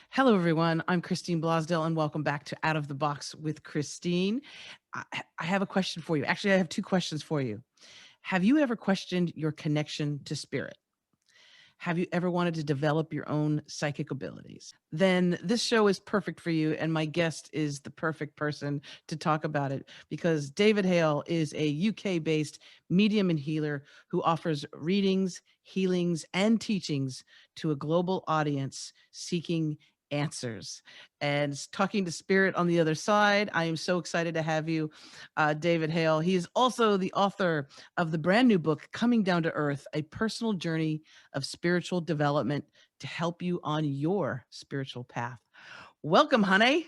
Hello, everyone. I'm Christine Blosdell, and welcome back to Out of the Box with Christine. I have a question for you. Actually, I have two questions for you. Have you ever questioned your connection to spirit? Have you ever wanted to develop your own psychic abilities? Then this show is perfect for you, and my guest is the perfect person to talk about it because David Hale is a UK based medium and healer who offers readings, healings, and teachings to a global audience seeking answers and talking to spirit on the other side. I am so excited to have you, David Hale. He is also the author of the brand new book, Coming Down to Earth, a personal journey of spiritual development to help you on your spiritual path. Welcome, honey.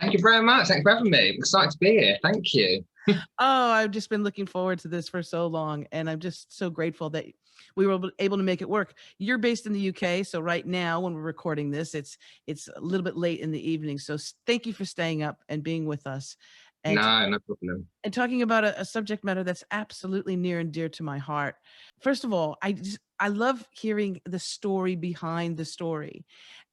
Thank you very much. Thanks for having me. I'm excited to be here. Thank you. Oh, I've just been looking forward to this for so long, and I'm just so grateful that we were able to make it work. You're based in the UK, so right now when we're recording this, it's a little bit late in the evening. So thank you for staying up and being with us, and No, no problem. talking about a subject matter that's absolutely near and dear to my heart. First of all, I love hearing the story behind the story.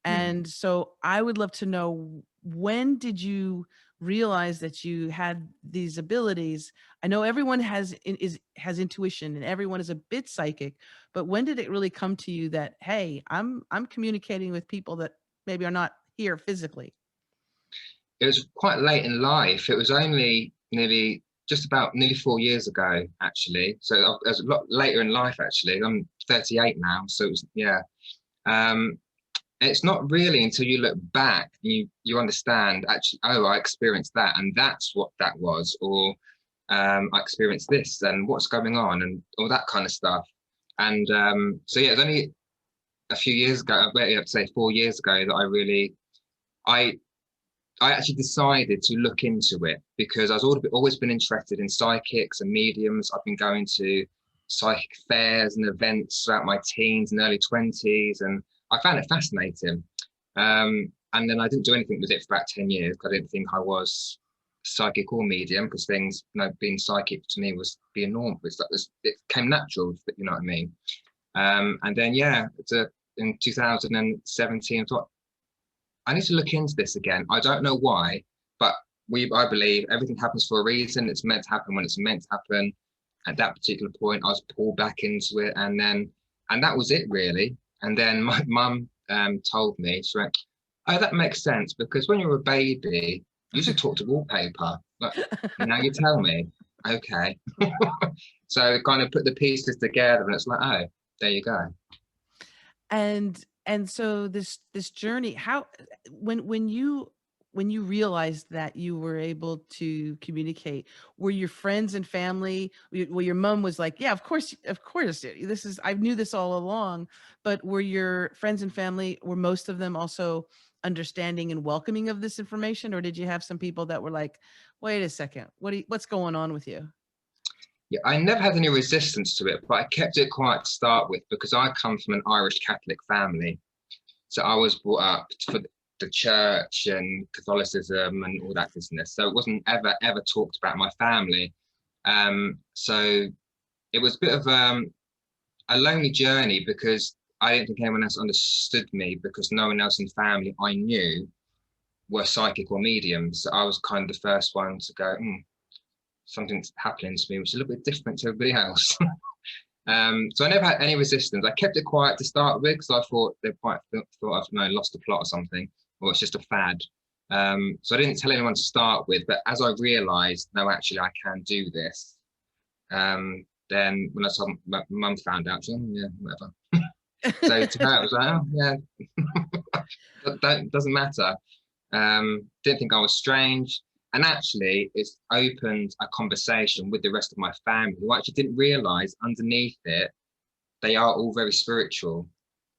Mm. And so I would love to know, when did you realize that you had these abilities? I know everyone has intuition and everyone is a bit psychic, but when did it really come to you that, hey, I'm communicating with people that maybe are not here physically? It was quite late in life. It was only just about nearly 4 years ago, actually. So it was a lot later in life, actually. I'm 38 now, so it was, yeah. Um, it's not really until you look back and you understand, actually, oh, I experienced that, and that's what that was, or I experienced this, and what's going on, and all that kind of stuff. And so yeah, it was only a few years ago, I bet you have to say 4 years ago, that I I actually decided to look into it because I was always been interested in psychics and mediums. I've been going to psychic fairs and events throughout my teens and early 20s, and I found it fascinating. And then I didn't do anything with it for about 10 years. I didn't think I was psychic or medium, because things, being psychic to me was being normal. It came natural, you know what I mean? And then, yeah, in 2017, I thought, I need to look into this again. I don't know why, but I believe everything happens for a reason. It's meant to happen when it's meant to happen. At that particular point, I was pulled back into it, and that was it really. And then my mum told me, she went, "Oh, that makes sense, because when you were a baby, you used to talk to wallpaper. But now you tell me, okay." So kind of put the pieces together, and it's like, oh, there you go. And so this journey, how, when you realized that you were able to communicate, were your friends and family, well, your mom was like, yeah, of course, this is, I knew this all along, but were your friends and family, were most of them also understanding and welcoming of this information, or did you have some people that were like, wait a second, what's going on with you? Yeah, I never had any resistance to it, but I kept it quiet to start with because I come from an Irish Catholic family. So I was brought up for the church and Catholicism and all that business. So it wasn't ever talked about in my family. So it was a bit of a lonely journey, because I didn't think anyone else understood me, because no one else in the family I knew were psychic or mediums. So I was kind of the first one to go, something's happening to me, which is a little bit different to everybody else. So I never had any resistance. I kept it quiet to start with, because I thought they might thought I've lost the plot or something, or it's just a fad. So I didn't tell anyone to start with. But as I realised, no, actually, I can do this. Then when I told my mum, found out, she said, yeah, whatever. So to her, it was like, oh yeah, that doesn't matter. Didn't think I was strange. And actually, it's opened a conversation with the rest of my family, who actually didn't realize underneath it, they are all very spiritual.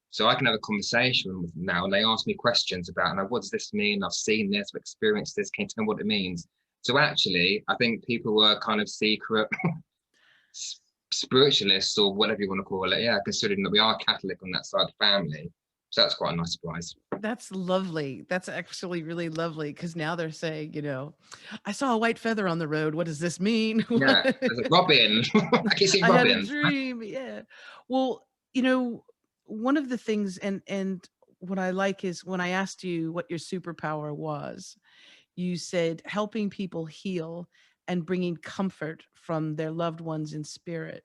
So I can have a conversation with them now, and they ask me questions about, what does this mean? I've seen this, I've experienced this. Can you tell me what it means? So actually, I think people were kind of secret spiritualists, or whatever you want to call it. Yeah, considering that we are Catholic on that side of the family. So that's quite a nice surprise. That's lovely. That's actually really lovely, because now they're saying, I saw a white feather on the road. What does this mean? Yeah, there's a Robin. I can see I had a Robin. dream. Yeah. Well, one of the things, and what I like is when I asked you what your superpower was, you said helping people heal and bringing comfort from their loved ones in spirit.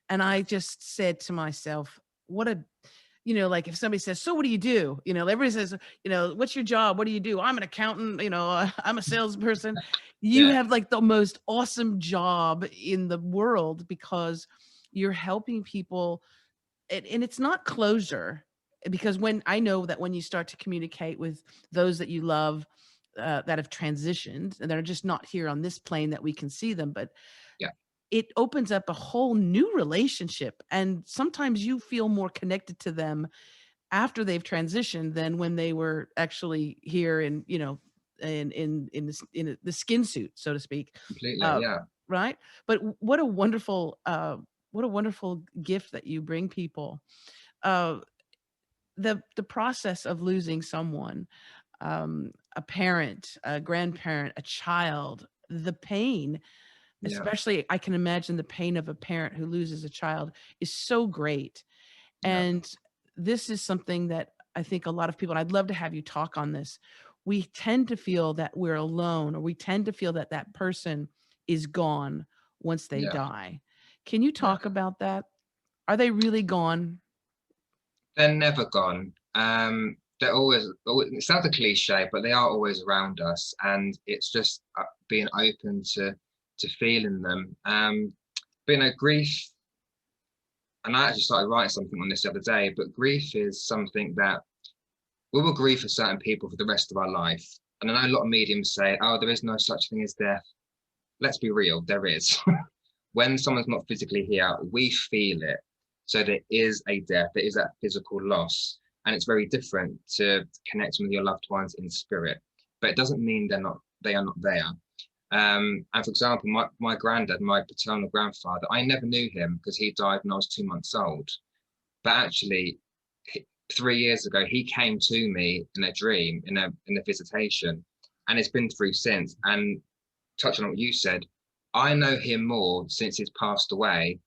And I just said to myself, what a, like if somebody says, so what do you do? Everybody says, what's your job? What do you do? I'm an accountant, I'm a salesperson. You Yeah, have like the most awesome job in the world because you're helping people. And it's not closure, because when I know that when you start to communicate with those that you love, that have transitioned and they're just not here on this plane that we can see them, but yeah, it opens up a whole new relationship. And sometimes you feel more connected to them after they've transitioned than when they were actually here in, in the skin suit, so to speak. completely. Uh, Yeah, right. But what a wonderful gift that you bring people. Uh, the process of losing someone, a parent, a grandparent, a child, the pain, yeah, especially I can imagine the pain of a parent who loses a child is so great. yeah, And this is something that I think a lot of people, and I'd love to have you talk on this. We tend to feel that we're alone, or we tend to feel that that person is gone once they yeah, die. Can you yeah. talk about that? Are they really gone? They're never gone. They're always, it sounds a cliche, but they are always around us, and it's just being open to feeling them. But grief, and I actually started writing something on this the other day. But grief is something that we will grieve for certain people for the rest of our life. And I know a lot of mediums say, "Oh, there is no such thing as death." Let's be real, there is. When someone's not physically here, we feel it. So there is a death, there is that physical loss. And it's very different to connecting with your loved ones in spirit. But it doesn't mean they are not there. And for example, my granddad, my paternal grandfather, I never knew him because he died when I was 2 months old. But actually, 3 years ago, he came to me in a dream, in a visitation, and it's been through since. And touching on what you said, I know him more since he's passed away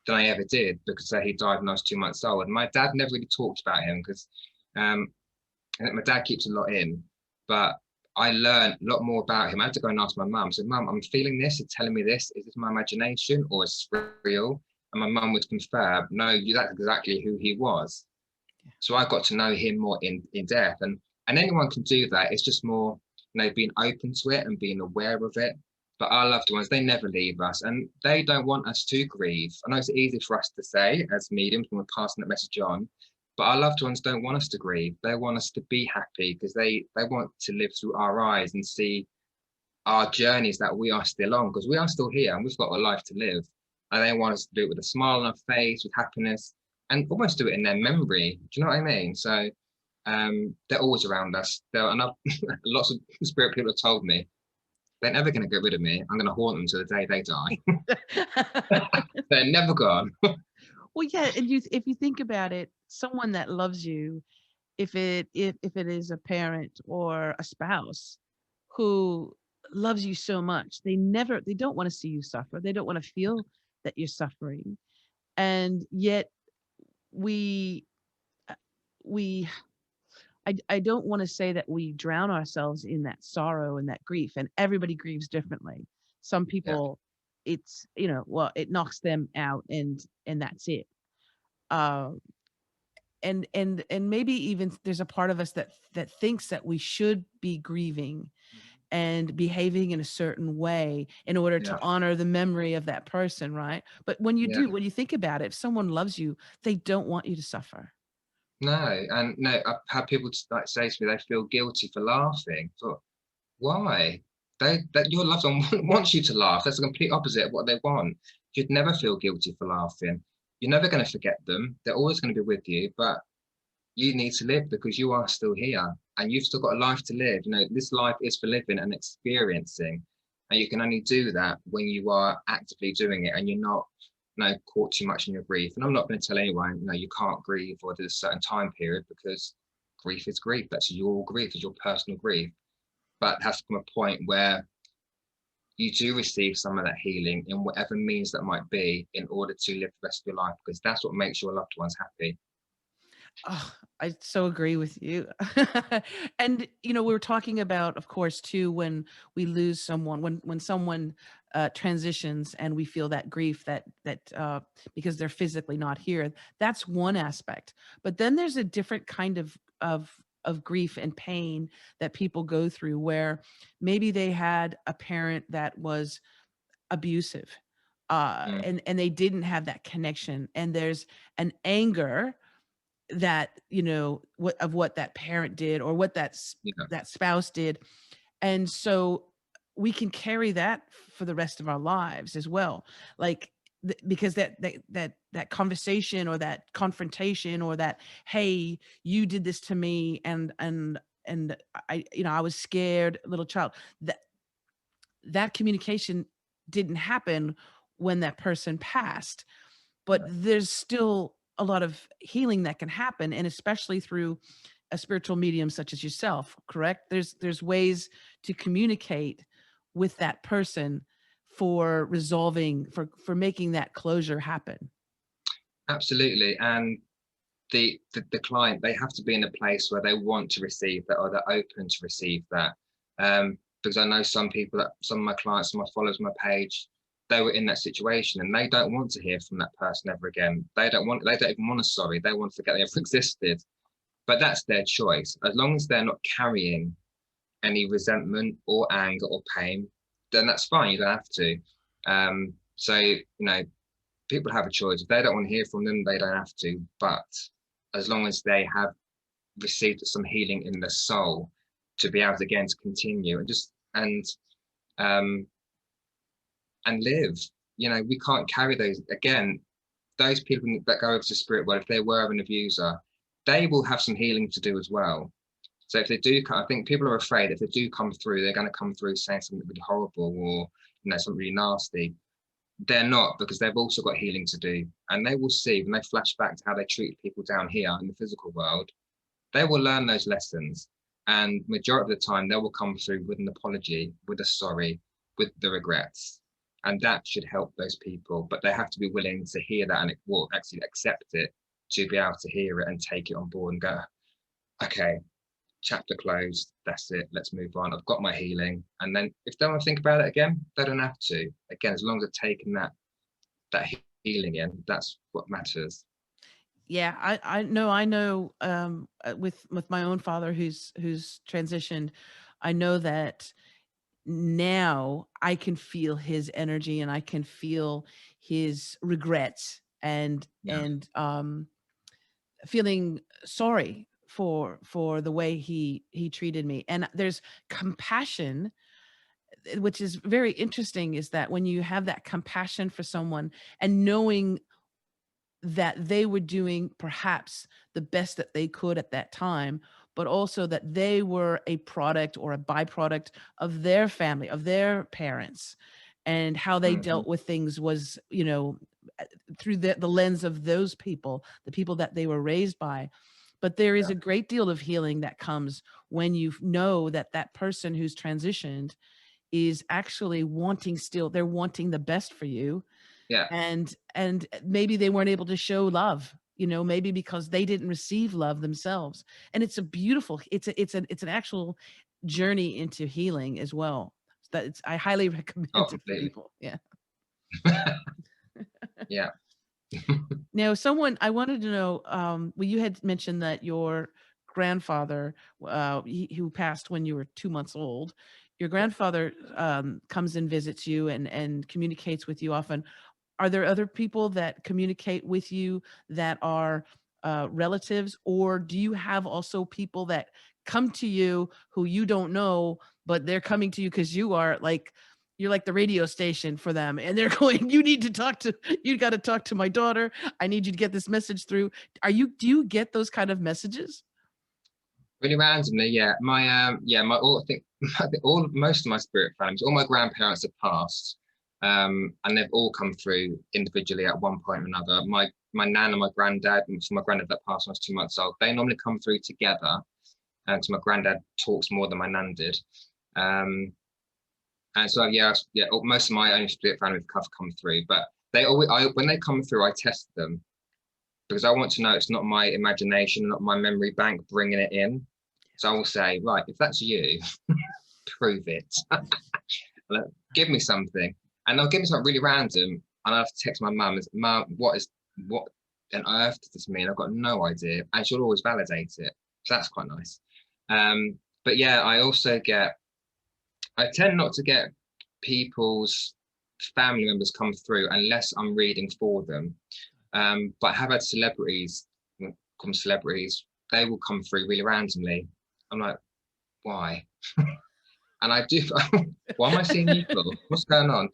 than I ever did because he died when I was 2 months old. And my dad never really talked about him because um, I think my dad keeps a lot in, but I learned a lot more about him. I had to go and ask my mum. So, Mum, I'm feeling this. It's telling me this. Is this my imagination or is it real? And my mum would confirm, no, that's exactly who he was. So I got to know him more in depth, and anyone can do that. It's just more, being open to it and being aware of it. But our loved ones, they never leave us, and they don't want us to grieve. I know it's easy for us to say as mediums when we're passing that message on, but our loved ones don't want us to grieve. They want us to be happy because they want to live through our eyes and see our journeys that we are still on, because we are still here and we've got a life to live. And they want us to do it with a smile on our face, with happiness, and almost do it in their memory. Do you know what I mean? So they're always around us. And lots of spirit people have told me they're never going to get rid of me. I'm going to haunt them to the day they die. They're never gone. Well, yeah, and if you think about it, someone that loves you, if it is a parent or a spouse who loves you so much, they don't want to see you suffer. They don't want to feel that you're suffering. And yet we uh, we I don't want to say that we drown ourselves in that sorrow and that grief, and everybody grieves differently. Some Yeah, people, it's, well, it knocks them out, and that's it. Uh, and maybe even there's a part of us that thinks that we should be grieving and behaving in a certain way in order to yeah, honor the memory of that person, right? But when you yeah. do, when you think about it, if someone loves you, they don't want you to suffer. No, and no, I've had people like say to me they feel guilty for laughing. So why? That your loved one wants you to laugh. That's the complete opposite of what they want. You'd never feel guilty for laughing. You're never going to forget them. They're always going to be with you, but you need to live because you are still here and you've still got a life to live. This life is for living and experiencing. And you can only do that when you are actively doing it and you're not, caught too much in your grief. And I'm not going to tell anyone, you can't grieve or there's a certain time period because grief is grief. That's your grief, it's your personal grief. But it has to come a point where you do receive some of that healing in whatever means that might be in order to live the rest of your life, because that's what makes your loved ones happy. Oh, I so agree with you. And we were talking about, of course, too, when we lose someone, when someone transitions, and we feel that grief, that because they're physically not here. That's one aspect. But then there's a different kind of grief and pain that people go through, where maybe they had a parent that was abusive, Mm, and they didn't have that connection, and there's an anger that what that parent did, or what yeah, that spouse did. And so we can carry that for the rest of our lives as well, like, because that conversation, or that confrontation, or that, hey, you did this to me, and I was scared, little child, that that communication didn't happen when that person passed. But yeah, there's still a lot of healing that can happen, and especially through a spiritual medium such as yourself, correct? There's ways to communicate with that person for resolving, for making that closure happen. absolutely. And the client, they have to be in a place where they want to receive that, or they're open to receive that. Because I know some people, that some of my clients, some of my followers on my page, they were in that situation and they don't want to hear from that person ever again. They don't even want a sorry. They want to forget they ever existed. But that's their choice. As long as they're not carrying any resentment or anger or pain, then that's fine. You don't have to. So, people have a choice. If they don't want to hear from them, they don't have to. But as long as they have received some healing in the soul, to be able to, again, to continue and just um and live. We can't carry those again. Those people that go over to spirit world, if they were an abuser, they will have some healing to do as well. So if they do come, I think people are afraid if they do come through, they're going to come through saying something really horrible, or something really nasty. They're not, because they've also got healing to do, and they will see when they flash back to how they treat people down here in the physical world. They will learn those lessons, and majority of the time they will come through with an apology, with a sorry, with the regrets, and that should help those people. But they have to be willing to hear that, and it will actually accept it, to be able to hear it and take it on board and go, okay, chapter closed, that's it, let's move on, I've got my healing. And then if they want to think about it again, they don't have to. Again, as long as they're taking that healing in, that's what matters. Yeah, I know, with my own father who's transitioned, I know that now I can feel his energy, and I can feel his regrets, Yeah, and feeling sorry for the way he treated me. And there's compassion, which is very interesting, is that when you have that compassion for someone, and knowing that they were doing perhaps the best that they could at that time, but also that they were a product or a byproduct of their family, of their parents, and how they hmm, dealt with things was, through the lens of those people, the people that they were raised by. But there is yeah, a great deal of healing that comes when you know that that person who's transitioned is actually wanting, still they're wanting the best for you. yeah. And maybe they weren't able to show love, maybe because they didn't receive love themselves. And it's a beautiful, it's an actual journey into healing as well. That it's I highly Oh, recommend it for completely. people. Yeah. Yeah. Now, someone I wanted to know, well, you had mentioned that your grandfather, who passed when you were 2 months old, your Yeah. grandfather comes and visits you, and communicates with you often. Are there other people that communicate with you that are relatives, or do you have also people that come to you who you don't know, but they're coming to you because you're like the radio station for them, and they're going, you got to talk to my daughter. I need you to get this message through. Do you get those kind of messages? Really randomly, yeah. My all I think I think all most of my spirit families, all my grandparents have passed, and they've all come through individually at one point or another. My nan and my granddad, and so my granddad that passed when I was 2 months old, they normally come through together, and so my granddad talks more than my nan did. Um, and so yeah, most of my own spirit families have come through, but they always, when they come through, I test them, because I want to know it's not my imagination, not my memory bank bringing it in. So I will say, right, if that's you, prove it. Like, give me something. And they'll give me something really random. And I have to text my mum, Mum, what on earth does this mean? I've got no idea. And she'll always validate it. So that's quite nice. But yeah, I tend not to get people's family members come through unless I'm reading for them. But I have had celebrities, come celebrities, they will come through really randomly. I'm like, why? And I do, why am I seeing you for? What's going on?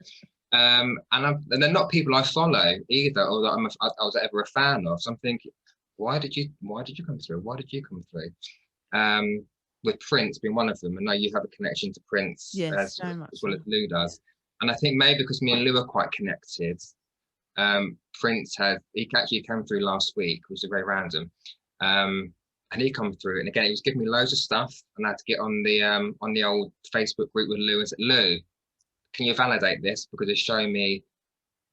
And they're not people I follow either, or that I was ever a fan of. So I'm thinking, why did you come through? Why did you come through? With Prince being one of them, and now you have a connection to Prince Yes, as very much well so. as Lou does. And I think maybe because me and Lou are quite connected, Prince he actually came through last week, which is very random. And he come through, and again, he was giving me loads of stuff, and I had to get on the old Facebook group with Lou and said, Lou, can you validate this? Because it's showing me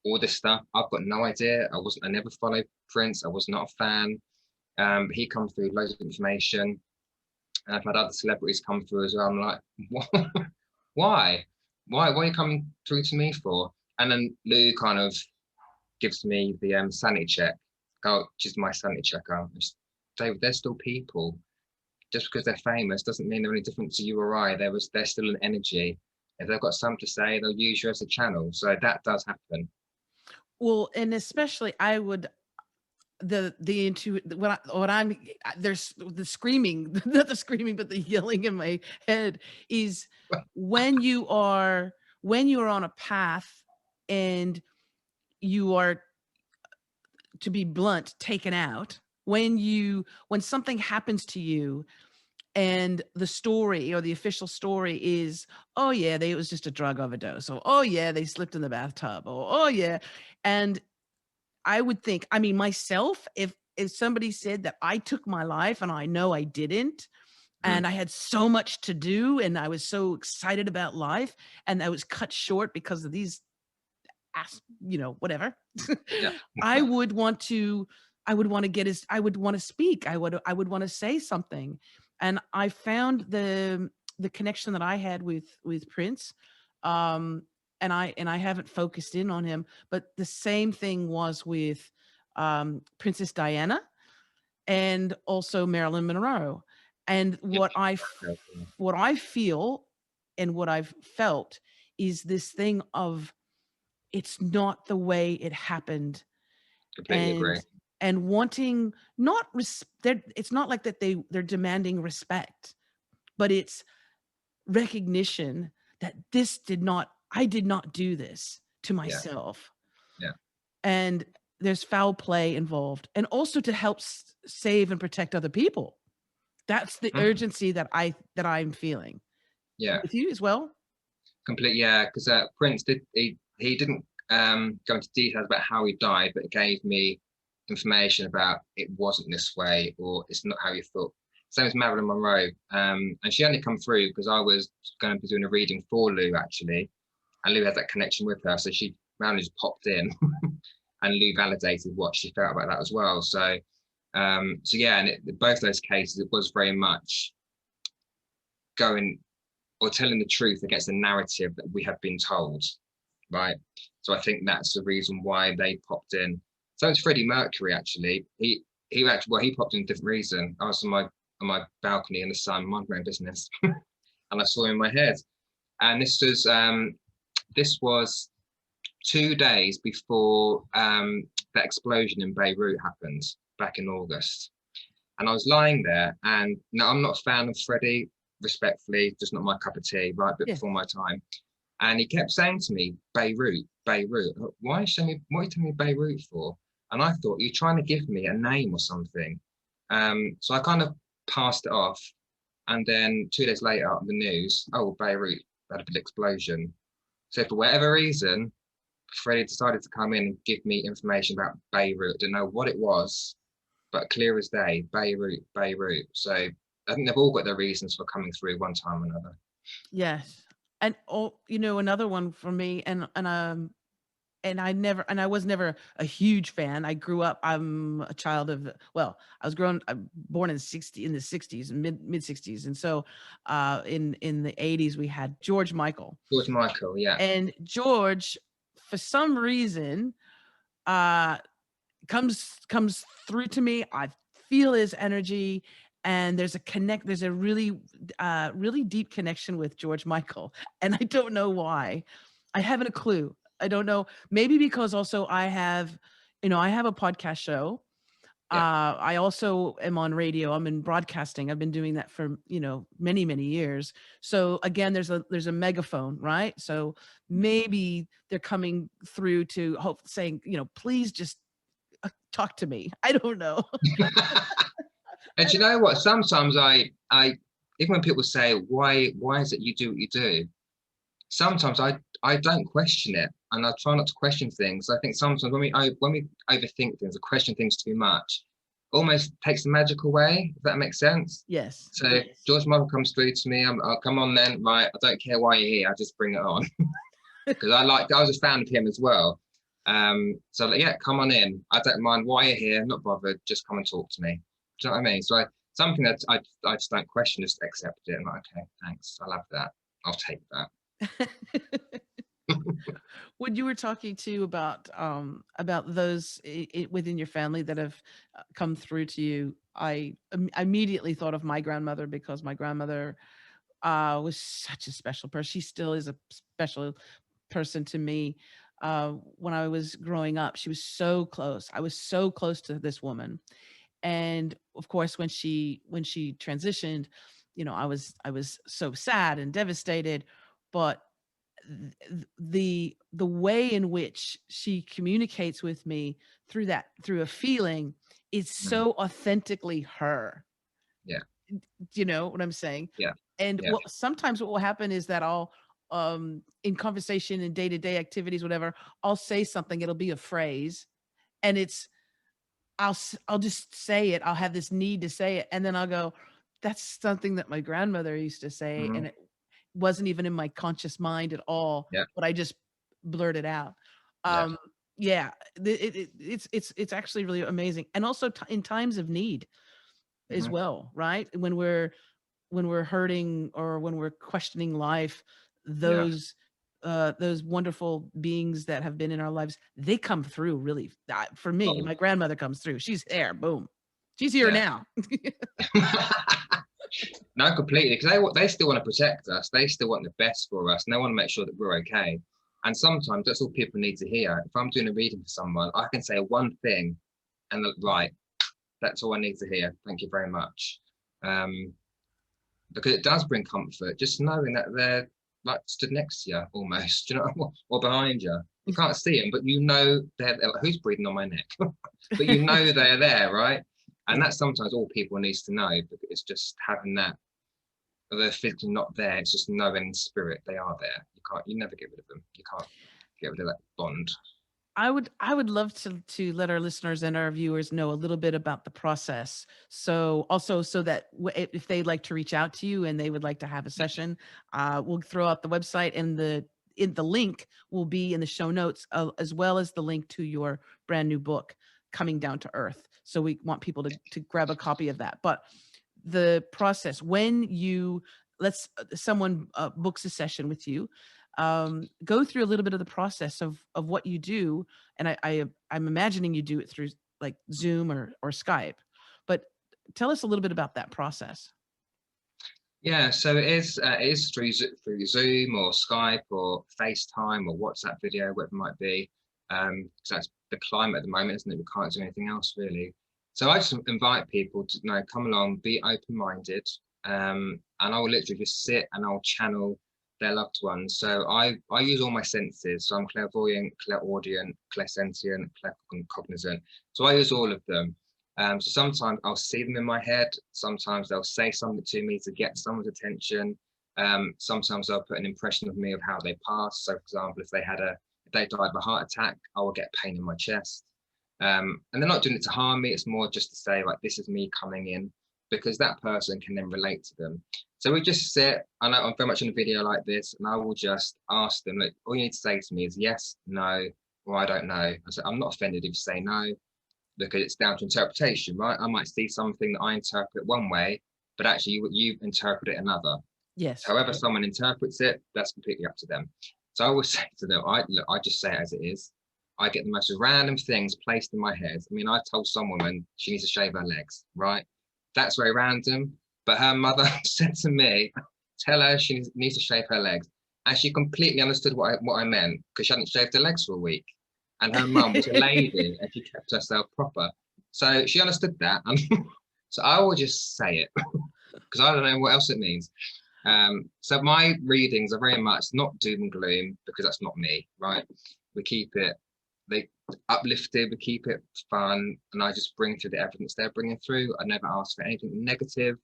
all this stuff. I've got no idea. I never followed Prince. I was not a fan. But he come through loads of information. And I've had other celebrities come through as well. I'm like, what? Why? Why are you coming through to me for? And then Lou kind of gives me the sanity check. Which is my sanity checker. David, they're still people. Just because they're famous doesn't mean they're any different to you or I. They're still an energy. If they've got something to say, they'll use you as a channel. So that does happen. Well, and especially I would the into what I'm there's the screaming, not the screaming, but the yelling in my head is when you are on a path and you are, to be blunt, taken out, when something happens to you and the story or the official story is, oh yeah, it was just a drug overdose, or oh yeah, they slipped in the bathtub, or oh yeah. And I would think, I mean, myself, if somebody said that I took my life and I know I didn't, Mm. and I had so much to do and I was so excited about life and I was cut short because of these whatever. Yeah. I would want to I would want to speak. I would want to say something. And I found the connection that I had with Prince. And I haven't focused in on him, but the same thing was with Princess Diana and also Marilyn Monroe. And Yeah. what I feel and what I've felt is this thing of, it's not the way it happened. Completely and agree. and wanting, not it's not like that they're demanding respect, but it's recognition that I did not do this to Yeah. myself. Yeah. And there's foul play involved, and also to help save and protect other people. That's the Mhm. urgency that I'm feeling. Yeah. With you as well? Completely. Yeah. Because Prince he didn't go into details about how he died, but it gave me information about it wasn't this way or it's not how you thought. Same as Marilyn Monroe. And she only come through because I was going to be doing a reading for Lou actually, and Lou had that connection with her, so Marilyn just popped in, and Lou validated what she felt about that as well. So yeah, and both those cases, it was very much going or telling the truth against the narrative that we have been told, right? So I think that's the reason why they popped in. So it's Freddie Mercury actually. He popped in a different reason. I was on my balcony in the sun, minding my own business, and I saw him in my head. And this was 2 days before that explosion in Beirut happened back in August. And I was lying there, and now I'm not a fan of Freddie, respectfully, just not my cup of tea, right? A bit Yeah. before my time. And he kept saying to me, Beirut, Beirut. Why are you telling me Beirut for? And I thought, you're trying to give me a name or something. So I kind of passed it off. And then 2 days later, on the news, oh, Beirut had a big explosion. So for whatever reason, Freddie decided to come in and give me information about Beirut. I don't know what it was, but clear as day, Beirut, Beirut. So I think they've all got their reasons for coming through one time or another. Yes. And another one for me, and I was never a huge fan. I grew up, I'm a child of, well, I'm born in the 60s, mid 60s. And so in the 80s we had George Michael. George Michael, yeah. And George, for some reason, uh comes through to me. I feel his energy, and there's a really really deep connection with George Michael, and I don't know why. I haven't a clue. I don't know. Maybe because also I have a podcast show. Yeah. I also am on radio. I'm in broadcasting. I've been doing that for, many, many years. So again, there's a megaphone, right? So maybe they're coming through to hope saying, please just talk to me. I don't know. And you know what? Sometimes even when people say, why is it you do what you do? Sometimes I don't question it, and I try not to question things. I think sometimes when we overthink things or question things too much, almost takes the magic away, if that makes sense. Yes. So Yes. George Michael comes through to me, I'll come on then, right? I don't care why you're here, I just bring it on. Because I was a fan of him as well. So like, yeah, come on in. I don't mind why you're here, not bothered, just come and talk to me. Do you know what I mean? So something that I just don't question, just accept it. I'm like, okay, thanks. I love that. I'll take that. When you were talking to about those within your family that have come through to you, I immediately thought of my grandmother, because my grandmother was such a special person. She still is a special person to me. When I was growing up, she was so close. I was so close to this woman, and of course, when she transitioned, I was so sad and devastated. But the way in which she communicates with me through a feeling is Mm, so authentically her. yeah, Do you know what I'm saying? yeah, And yeah. sometimes what will happen is that I'll in conversation and day-to-day activities, whatever, I'll say something, it'll be a phrase, and I'll just say it. I'll have this need to say it, and then I'll go, that's something that my grandmother used to say, Mhm, and it wasn't even in my conscious mind at all, yeah, but I just blurted out. yeah. Um, yeah, it's actually really amazing, and also in times of need as Mhm, well, right? When we're hurting or when we're questioning life, yeah. those wonderful beings that have been in our lives, they come through really. For me, Oh, my grandmother comes through. She's there, boom. She's here yeah. now. No, completely. Because they still want to protect us. They still want the best for us, and they want to make sure that we're okay. And sometimes that's all people need to hear. If I'm doing a reading for someone, I can say one thing, and right, that's all I need to hear. Thank you very much. Um, because it does bring comfort, just knowing that they're like stood next to you, almost, you know, or behind you. You can't see them, but you know they're like, who's breathing on my neck? But you know they're there, right? And Yeah. that's sometimes all people needs to know, because it's just having that. They're physically not there. It's just knowing in spirit they are there. You never get rid of them. You can't get rid of that bond. I would love to let our listeners and our viewers know a little bit about the process. So also, so that if they'd like to reach out to you and they would like to have a session, we'll throw out the website, and the link will be in the show notes, as well as the link to your brand new book, Coming Down to Earth. So we want people to grab a copy of that. But the process, when someone books a session with you, go through a little bit of the process of what you do. And I'm imagining you do it through like Zoom or Skype, but tell us a little bit about that process. Yeah, so it is through Zoom or Skype or FaceTime or WhatsApp video, whatever it might be. 'Cause that's the climate at the moment, isn't it? We can't do anything else really. So I just invite people to come along, be open-minded, and I will literally just sit and I'll channel their loved ones. So I use all my senses. So I'm clairvoyant, clairaudient, clairsentient, claircognizant. So I use all of them. So sometimes I'll see them in my head. Sometimes they'll say something to me to get someone's attention. Sometimes they'll put an impression of me of how they passed. So, for example, if they died of a heart attack, I will get pain in my chest. And they're not doing it to harm me. It's more just to say, like, this is me coming in, because that person can then relate to them. So we just sit. I know I'm very much in a video like this, and I will just ask them, like, all you need to say to me is yes, no, Well, I don't know. I said, I'm not offended if you say no, because it's down to interpretation, right? I might see something that I interpret one way, but actually you interpret it another. Yes. However someone interprets it, that's completely up to them. So I always say to them, I just say it as it is. I get the most random things placed in my head. I mean, I told some woman she needs to shave her legs, right? That's very random. But her mother said to me, tell her she needs to shave her legs. And she completely understood what I meant, because she hadn't shaved her legs for a week. And her mum was a lady and she kept herself proper. So she understood that. So I will just say it because I don't know what else it means. So my readings are very much not doom and gloom, because that's not me, right? We keep it they uplifted, we keep it fun, and I just bring through the evidence they're bringing through. I never ask for anything negative.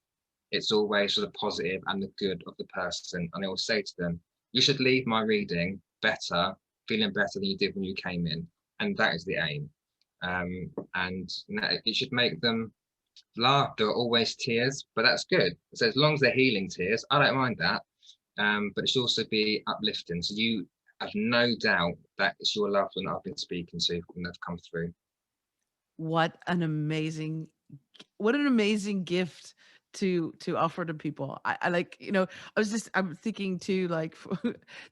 It's always sort of positive and the good of the person. And I always say to them, you should leave my reading better, feeling better than you did when you came in. And that is the aim. And it should make them laugh. There are always tears, but that's good. So as long as they're healing tears, I don't mind that. But it should also be uplifting. So you have no doubt that it's your loved one that I've been speaking to when they've come through. What an amazing what an amazing gift to offer to people. I like, I'm thinking too, like,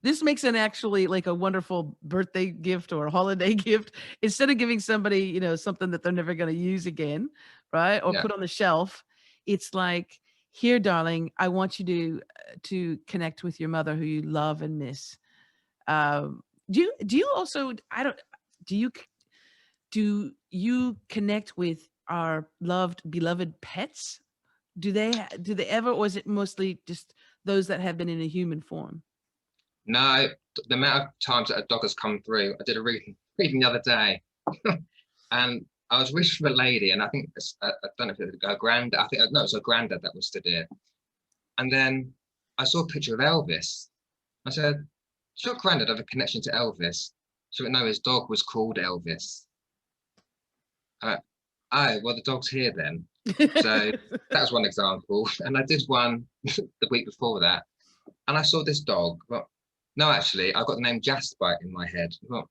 this makes an actually like a wonderful birthday gift or a holiday gift, instead of giving somebody, something that they're never going to use again, right? Or Yeah. put on the shelf. It's like, here, darling, I want you to connect with your mother who you love and miss. Do you also, I don't, do you do you connect with our loved beloved pets? Do they ever, or is it mostly just those that have been in a human form? No, the amount of times that a dog has come through, I did a reading the other day, and I was reading for a lady, and I think I don't know if it was her granddad. I think no, it was her granddad that was stood here. And then I saw a picture of Elvis. I said, "Does your granddad have a connection to Elvis?" She went, "No, his dog was called Elvis." Oh, well, the dog's here then. So that was one example. And I did one the week before that, and I saw this dog. Well, no, actually, I got the name Jasper in my head. Well,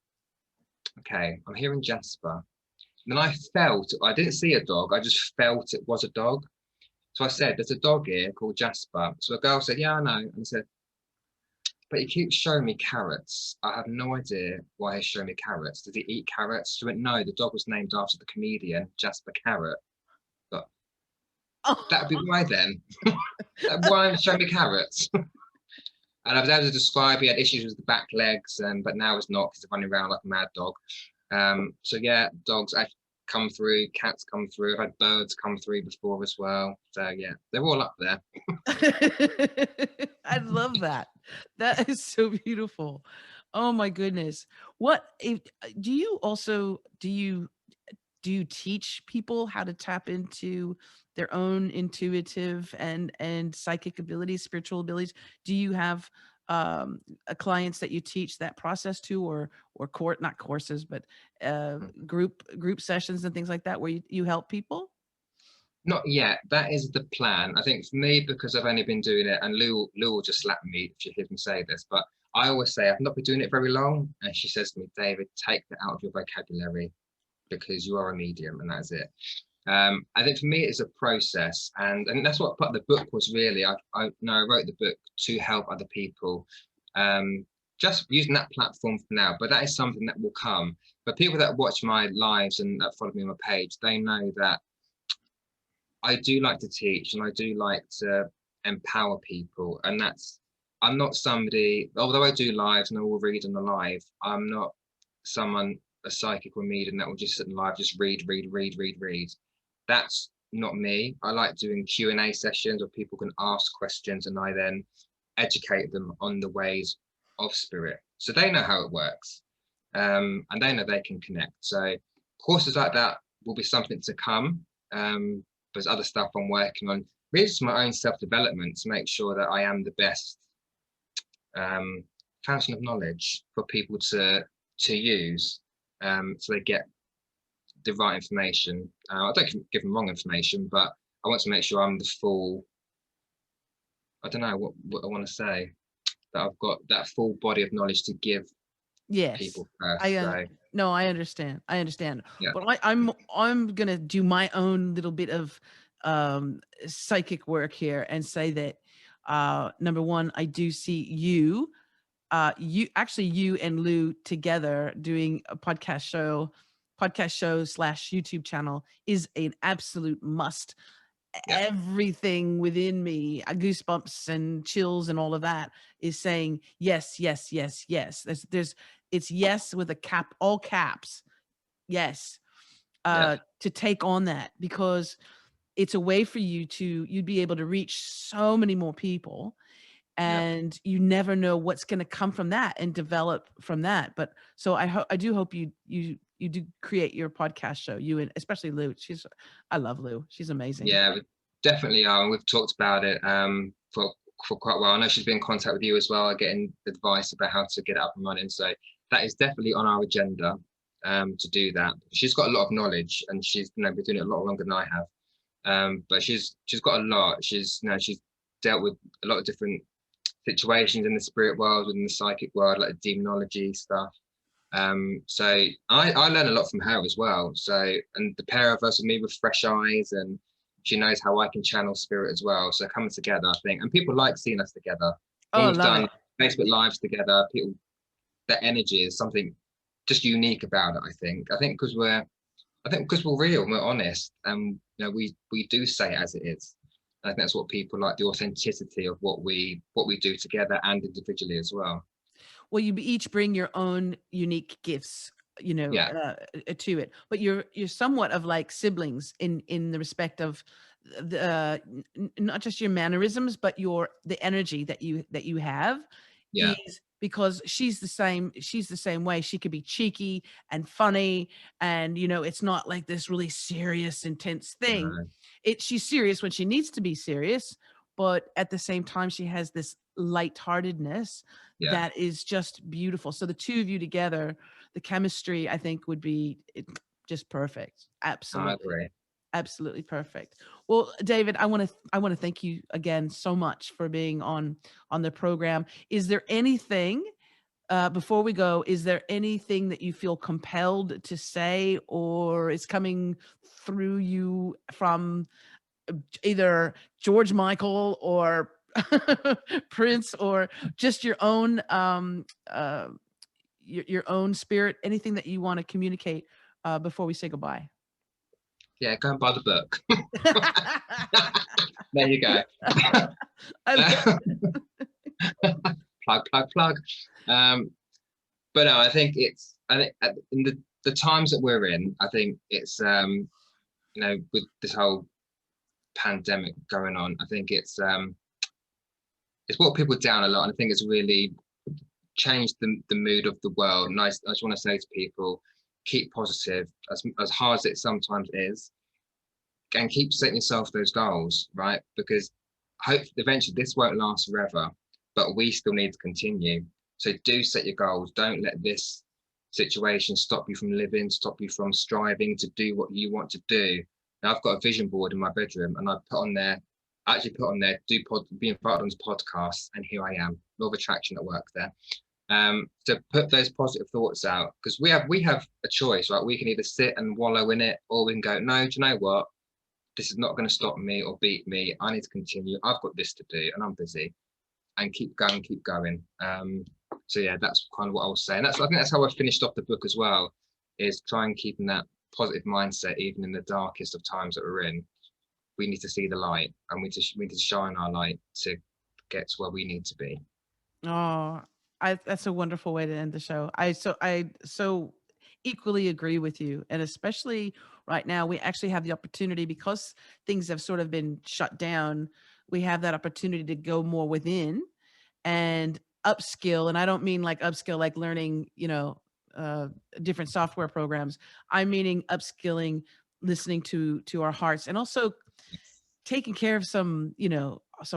okay, I'm hearing Jasper. Then I didn't see a dog, I just felt it was a dog. So I said, there's a dog here called Jasper. So a girl said, yeah, I know. And I said, but he keeps showing me carrots. I have no idea why he's showing me carrots. Does he eat carrots? She went, no, the dog was named after the comedian Jasper Carrot. But that'd be why then. Why am I showing me carrots? And I was able to describe he had issues with the back legs, but now it's not, because he's running around like a mad dog. So yeah, dogs actually come through, cats come through. I've had birds come through before as well. So yeah, they're all up there. I love that. That is so beautiful. Oh my goodness. What if do you also do you teach people how to tap into their own intuitive and psychic abilities, spiritual abilities? Do you have clients that you teach that process to, or court not courses, but group sessions and things like that, where you help people? Not yet. That is the plan. I think for me, because I've only been doing it, and Lou will just slap me if she hears me say this, but I always say I've not been doing it very long. And she says to me, David, take that out of your vocabulary, because you are a medium, and that's it. I think for me it's a process, and that's what part of the book was really. I wrote the book to help other people, just using that platform for now, but that is something that will come. But people that watch my lives and that follow me on my page, they know that I do like to teach, and I do like to empower people. And I'm not somebody, although I do lives and I will read on the live, I'm not someone, a psychic or medium, that will just sit in live, just read. That's not me. I like doing Q&A sessions where people can ask questions, and I then educate them on the ways of spirit. So they know how it works, and they know they can connect. So courses like that will be something to come. There's other stuff I'm working on. Really just my own self-development to make sure that I am the best fountain of knowledge for people to use, so they get the right information. I don't give them wrong information, but I want to make sure I'm the full, I don't know what I want to say, that I've got that full body of knowledge to give Yes. people first. I So No, I understand. I understand. Yeah, But I'm gonna do my own little bit of psychic work here and say that number one, I do see you actually you and Lou together doing a podcast show slash YouTube channel is an absolute must. yeah, Everything within me, goosebumps and chills and all of that is saying yes, yes, yes, yes. There's it's yes with a cap, all caps. Yes. yeah, To take on that because it's a way for you'd be able to reach so many more people yeah. and you never know what's going to come from that and develop from that. But so I do hope you do create your podcast show, you and especially Lou. I love Lou. She's amazing. Yeah, we definitely are. And we've talked about it for quite a while. I know she's been in contact with you as well, getting advice about how to get it up and running. So that is definitely on our agenda to do that. She's got a lot of knowledge, and she's been doing it a lot longer than I have. But she's got a lot. She's dealt with a lot of different situations in the spirit world, in the psychic world, like demonology stuff. So I learn a lot from her as well. So, and the pair of us, and me with fresh eyes, and she knows how I can channel spirit as well. So coming together, I think, and people like seeing us together. Oh, When I we've love done it. Facebook lives together, people, the energy is something just unique about it. I think because we're real, and we're honest, and we do say it as it is. And I think that's what people like, the authenticity of what we do together and individually as well. Well, you each bring your own unique gifts, Yeah, to it. But you're somewhat of like siblings in the respect of the not just your mannerisms, but the energy that you have yeah, is because she's the same way. She could be cheeky and funny, and it's not like this really serious, intense thing. uh, She's serious when she needs to be serious, but at the same time, she has this lightheartedness yeah. that is just beautiful. So the two of you together, the chemistry, I think, would be just perfect. I Absolutely. agree. Absolutely perfect. Well, David, I want to thank you again so much for being on the program. Is there anything before we go, is there anything that you feel compelled to say or is coming through you from either George Michael or Prince or just your own spirit, anything that you want to communicate before we say goodbye? Yeah, go and buy the book. There you go. I love Plug, plug, plug. Um, but no, I think in the times that we're in, I think it's with this whole pandemic going on, I think it's brought people down a lot, and I think it's really changed the mood of the world. And I just want to say to people, keep positive, as hard as it sometimes is, and keep setting yourself those goals, right? Because hope eventually this won't last forever, but we still need to continue. So do set your goals. Don't let this situation stop you from living, stop you from striving to do what you want to do. Now I've got a vision board in my bedroom, and I actually put on there, be invited on this podcast, and here I am. Law of attraction at work there. To put those positive thoughts out, because we have a choice, right? We can either sit and wallow in it, or we can go, no, do you know what? This is not going to stop me or beat me. I need to continue. I've got this to do, and I'm busy. And keep going, keep going. So yeah, that's kind of what I was saying. I think that's how I finished off the book as well. Is try and keeping that positive mindset even in the darkest of times that we're in. We need to see the light, and we need to shine our light to get to where we need to be. Oh, that's a wonderful way to end the show. I so equally agree with you, and especially right now, we actually have the opportunity because things have sort of been shut down. We have that opportunity to go more within and upskill. And I don't mean like upskill like learning, uh, different software programs. I'm meaning upskilling, listening to our hearts, and also taking care of some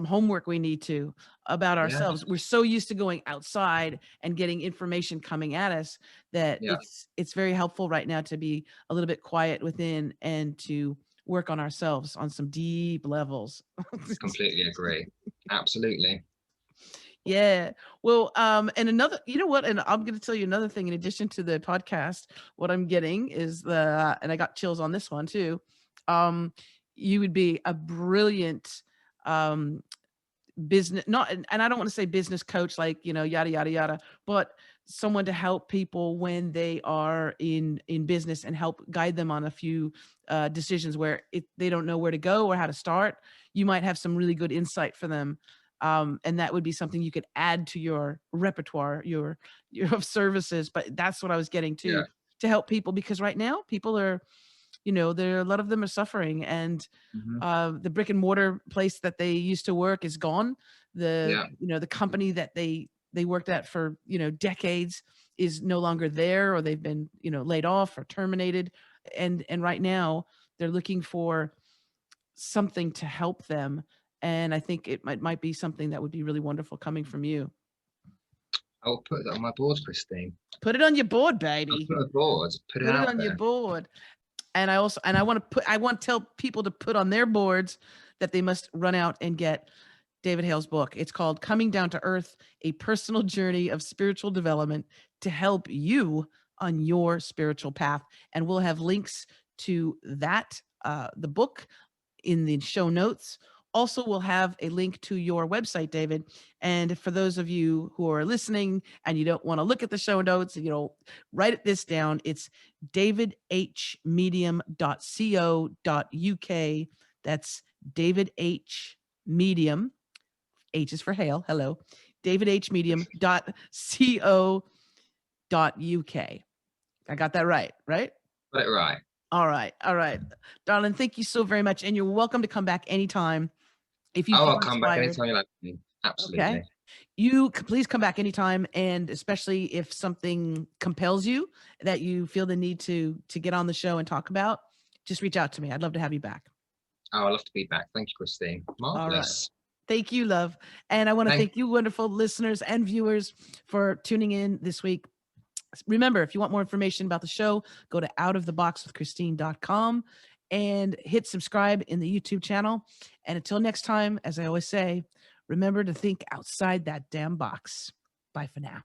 homework we need to about Yeah, ourselves. We're so used to going outside and getting information coming at us that yeah, it's very helpful right now to be a little bit quiet within and to work on ourselves on some deep levels. completely agree. Absolutely. Yeah. Well, and another, you know what? And I'm going to tell you another thing in addition to the podcast. What I'm getting is and I got chills on this one too. Um, you would be a brilliant um, business, not, and I don't want to say business coach, like, yada, yada, yada, but someone to help people when they are in business and help guide them on a few decisions where they don't know where to go or how to start. You might have some really good insight for them. And that would be something you could add to your repertoire, your services. But that's what I was getting Yeah. to help people, because right now people are, there, a lot of them are suffering, and Hmm. the brick and mortar place that they used to work is gone. Yeah. The company that they worked at for, decades is no longer there, or they've been, laid off or terminated. And right now they're looking for something to help them. And I think it might be something that would be really wonderful coming from you. I'll put that on my board, Christine. Put it on your board, I'll baby. put a board, put it Put it out on your there. board. And I want to tell people to put on their boards that they must run out and get David Hale's book. It's called Coming Down to Earth: A Personal Journey of Spiritual Development to help you on your spiritual path. And we'll have links to that, the book, in the show notes. Also, we'll have a link to your website, David. And for those of you who are listening and you don't want to look at the show notes, write this down. It's davidhmedium.co.uk. That's David H. Medium. H is for Hale. Hello. davidhmedium.co.uk. I got that right? Got it right. All right. All right. Darling, thank you so very much. And you're welcome to come back anytime if you Oh, feel I'll come back inspired. anytime you like me. Okay. Absolutely. Please come back anytime. And especially if something compels you that you feel the need to get on the show and talk about, just reach out to me. I'd love to have you back. Oh, I'd love to be back. Thank you, Christine. All right. Marvelous. Thank you, love. And I want to Thank thank you, wonderful listeners and viewers, for tuning in this week. Remember, if you want more information about the show, go to outoftheboxwithchristine.com and hit subscribe in the YouTube channel. And until next time, as I always say, remember to think outside that damn box. Bye for now.